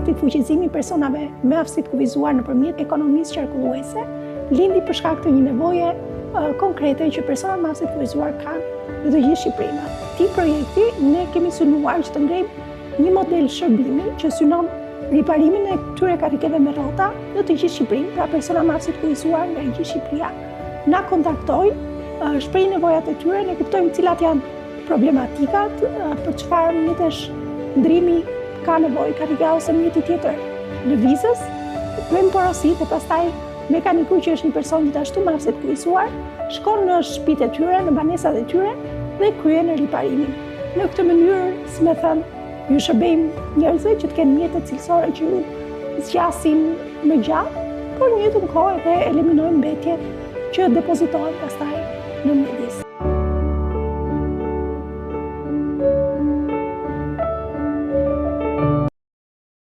projektit fuqizimi personave me aftësi të kufizuar nëpërmjet ekonomisë qarkulluese lindi për shkak të një nevoje konkrete që personat me aftësi të kufizuar kanë në të gjithë Shqipërinë. Këtij projekti ne kemi synuar që të ngrejmë një model shërbimi që synon riparimin e këtyre karrikeve me rrota në të gjithë Shqipërinë, pra persona me aftësi të kufizuar nga gjithë Shqipëria na kontaktojnë, shprehin nevojat e tyre, ne kuptojmë cilat janë problematikat, për çfarë mjetesh ndrimi ka nevojë karrika ose mjeti tjetër lëvizës, bëjmë porositë e pastaj mekaniku që është një person gjithashtu me aftësi të kufizuar, shkon në shtëpitë e tyre, në banesat e tyre dhe kryen riparimin. Në këtë mënyrë, si më thënë, ju shërbejmë njerëzve që të kenë mjete cilësore që ju zgjasin më gjatë, por në njëjtën kohë edhe eliminojmë mbetje që depozitohen pastaj në mjedis.